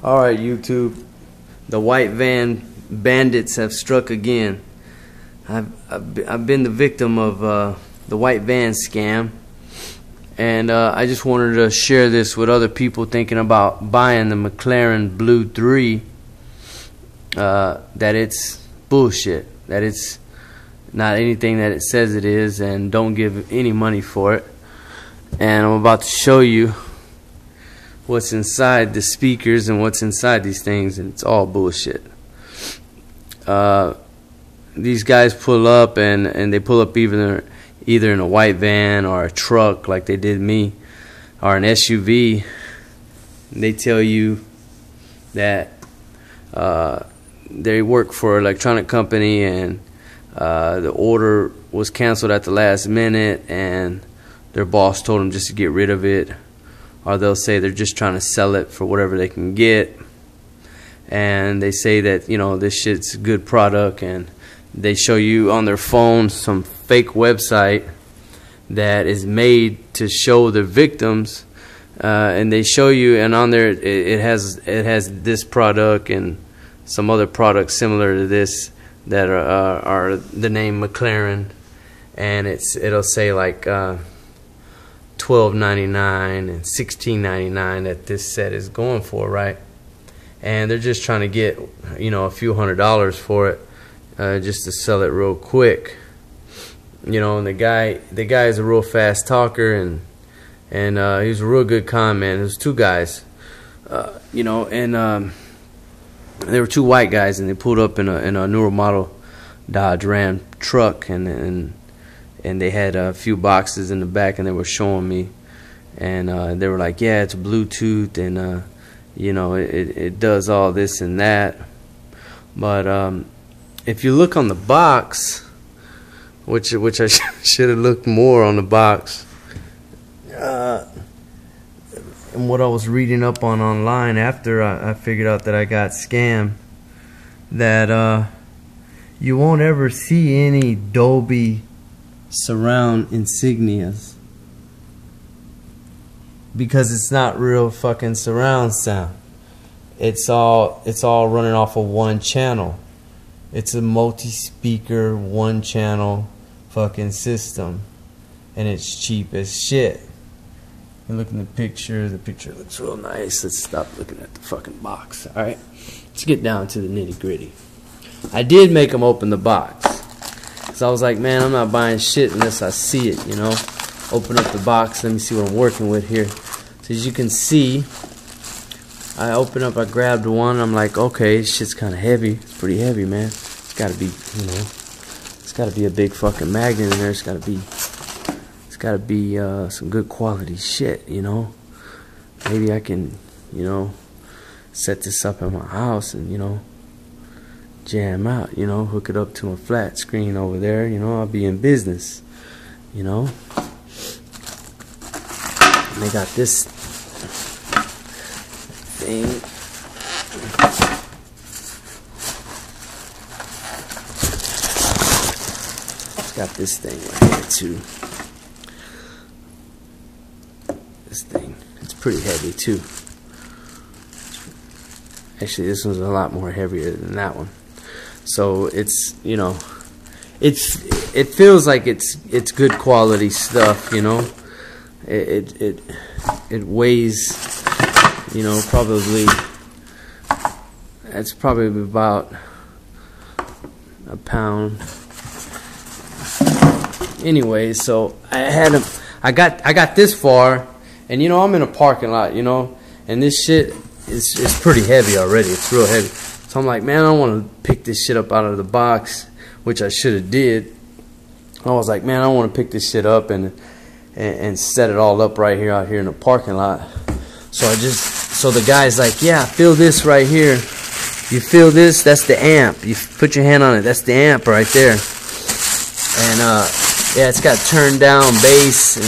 Alright, YouTube. The white van bandits have struck again. I've been the victim of the white van scam. And I just wanted to share this with other people thinking about buying the Mclaren BLU-3. That it's bullshit. That it's not anything that it says it is, and don't give any money for it. And I'm about to show you what's inside the speakers and what's inside these things, and it's all bullshit. These guys pull up and they pull up either in a white van or a truck like they did me, or an SUV. And they tell you that they work for an electronic company and the order was canceled at the last minute and their boss told them just to get rid of it. Or they'll say they're just trying to sell it for whatever they can get. And they say that, you know, this shit's a good product, and they show you on their phone some fake website that is made to show the victims, and they show you, and on there it has this product and some other products similar to this that are the name Mclaren, and it'll say like $12.99 and $16.99 that this set is going for, right? And they're just trying to get, you know, a few $100s for it, just to sell it real quick, you know. And the guy is a real fast talker, and he was a real good con man. There was two guys, you know, and there were two white guys, and they pulled up in a newer model Dodge Ram truck, and they had a few boxes in the back, and they were showing me, and they were like, yeah, it's Bluetooth, and you know, it does all this and that. But if you look on the box, which I should have looked more on the box, and what I was reading up on online after I figured out that I got scammed, that you won't ever see any Dolby surround insignias, because it's not real fucking surround sound. It's all running off of one channel. It's a multi-speaker, one channel fucking system, and it's cheap as shit. And look in the picture looks real nice. Let's stop looking at the fucking box. Alright, let's get down to the nitty gritty. I did make them open the box, so I was like, man, I'm not buying shit unless I see it, you know. Open up the box, let me see what I'm working with here. So as you can see, I opened up, I grabbed one, I'm like, okay, this shit's kind of heavy. It's pretty heavy, man. It's got to be, you know, it's got to be a big fucking magnet in there. It's got to be some good quality shit, you know. Maybe I can, you know, set this up in my house and, you know, jam out, you know, hook it up to a flat screen over there, you know, I'll be in business, you know. And they got this thing. It's got this thing right here too. This thing, it's pretty heavy too. Actually, this one's a lot more heavier than that one. So it's, you know, it feels like it's good quality stuff, you know. It weighs, you know, probably, that's probably about a pound. Anyway, so I got this far, and you know, I'm in a parking lot, you know, and this shit is pretty heavy already. It's real heavy. So I'm like, man, I don't want to pick this shit up out of the box, which I should have did. I was like, man, I don't want to pick this shit up and set it all up right here out here in the parking lot. So so the guy's like, yeah, feel this right here. You feel this? That's the amp. You put your hand on it. That's the amp right there. And yeah, it's got turned down bass and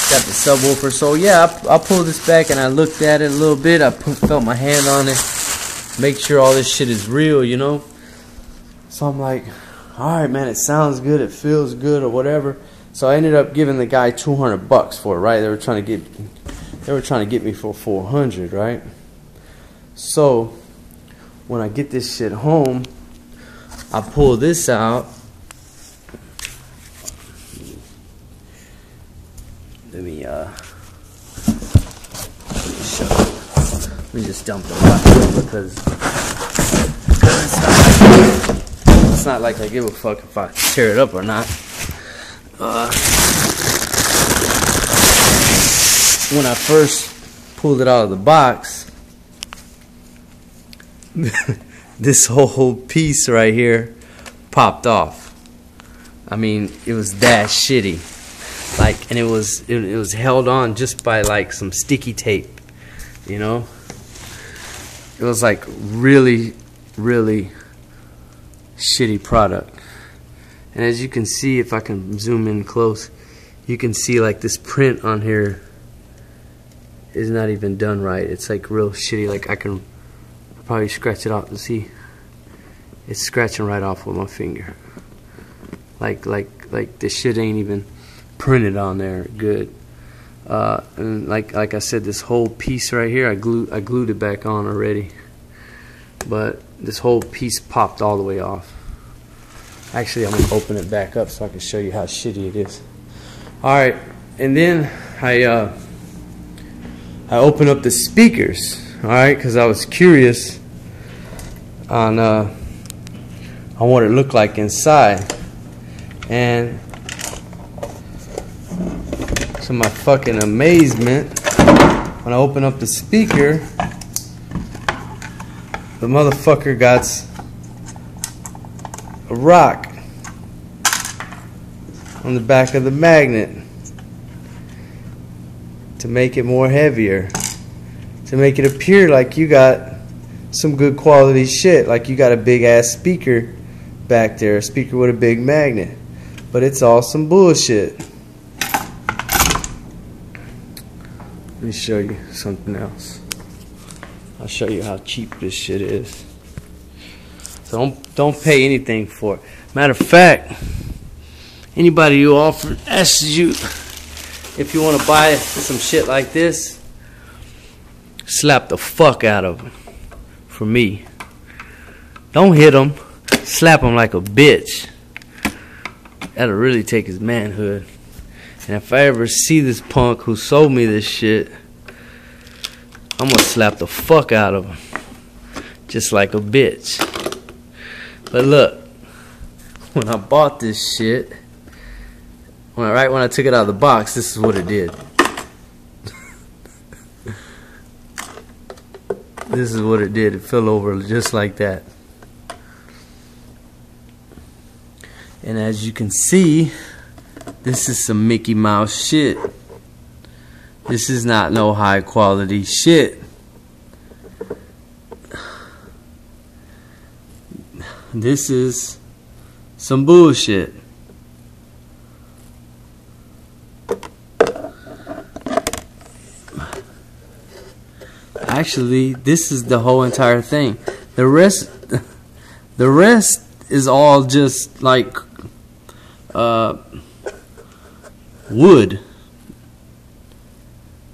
got the subwoofer. So yeah, I pulled this back and I looked at it a little bit. I felt my hand on it, make sure all this shit is real, you know. So I'm like, alright, man, it sounds good, it feels good, or whatever. So I ended up giving the guy $200 for it, right? They were trying to get me for $400, right? So when I get this shit home, I pull this out. Let me just dump the box because it's not like I give a fuck if I tear it up or not. When I first pulled it out of the box, this whole piece right here popped off. I mean, it was that shitty. Like, and it was held on just by like some sticky tape, you know. It was like really, really shitty product. And as you can see, if I can zoom in close, you can see like this print on here is not even done right. It's like real shitty. Like I can probably scratch it off to see. It's scratching right off with my finger. Like this shit ain't even printed on there good. And like I said, this whole piece right here, I glued it back on already, but this whole piece popped all the way off. Actually, I'm gonna open it back up so I can show you how shitty it is. All right, and then I opened up the speakers. All right, because I was curious on what it looked like inside, and to my fucking amazement, when I open up the speaker, the motherfucker got a rock on the back of the magnet to make it more heavier, to make it appear like you got some good quality shit, like you got a big ass speaker back there, a speaker with a big magnet, but it's all some bullshit. Let me show you something else. I'll show you how cheap this shit is. So don't pay anything for it. Matter of fact, anybody who asks you if you want to buy some shit like this, slap the fuck out of them. For me, don't hit them. Slap him like a bitch. That'll really take his manhood. And if I ever see this punk who sold me this shit, I'm gonna slap the fuck out of him. Just like a bitch. But look, when I bought this shit, right when I took it out of the box, this is what it did. This is what it did. It fell over just like that. And as you can see, this is some Mickey Mouse shit. This is not no high quality shit. This is some bullshit. Actually, this is the whole entire thing. The rest is all just like wood.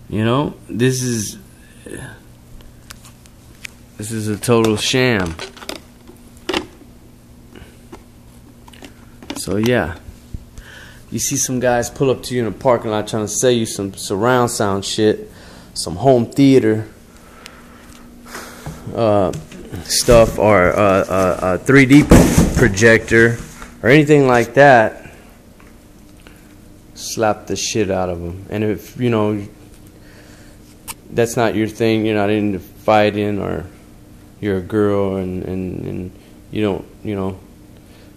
You know, this is a total sham. So yeah, you see some guys pull up to you in a parking lot trying to sell you some surround sound shit, some home theater stuff, or a 3D projector or anything like that. Slap the shit out of them. And if you know that's not your thing, you're not into fighting, or you're a girl and you don't, you know,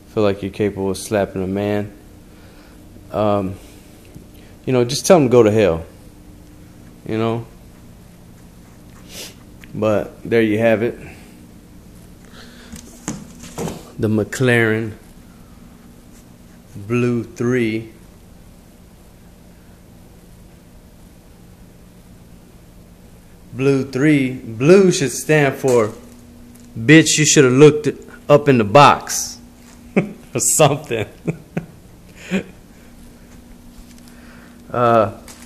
feel like you're capable of slapping a man, you know, just tell them to go to hell, you know. But there you have it. The Mclaren BLU-3. BLU-3. Blue should stand for bitch, you should have looked up in the box. Or something.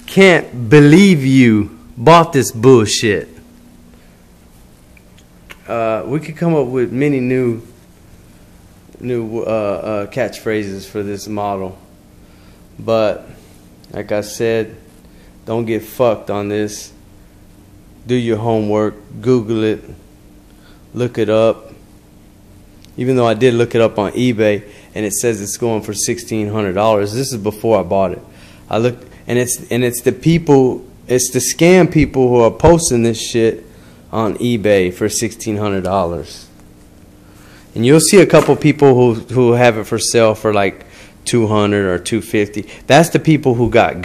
Can't believe you bought this bullshit. we could come up with many new catchphrases for this model, but like I said, don't get fucked on this. Do your homework, Google it, look it up. Even though I did look it up on eBay and it says it's going for $1,600. This is before I bought it. I looked, and it's the people, it's the scam people who are posting this shit on eBay for $1,600. And you'll see a couple people who have it for sale for like $200 or $250. That's the people who got.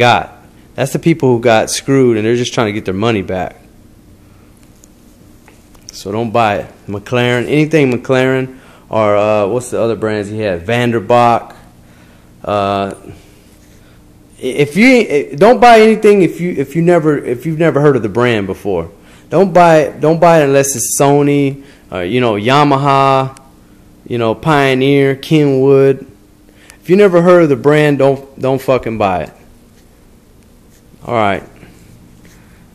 That's the people who got screwed and they're just trying to get their money back. So don't buy it. Mclaren, anything Mclaren, or what's the other brands he had? Vanderbach. If you don't buy anything if you've never heard of the brand before. Don't buy it unless it's Sony, you know, Yamaha, you know, Pioneer, Kenwood. If you never heard of the brand, don't fucking buy it. All right,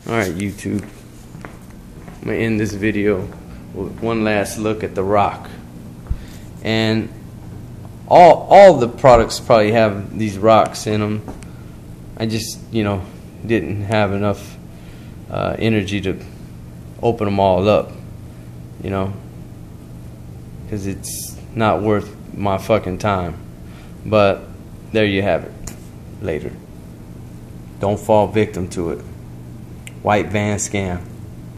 YouTube. I'm gonna end this video with one last look at the rock, and all the products probably have these rocks in them. I just, you know, didn't have enough energy to open them all up, you know, because it's not worth my fucking time. But there you have it. Later. Don't fall victim to it. White van scam.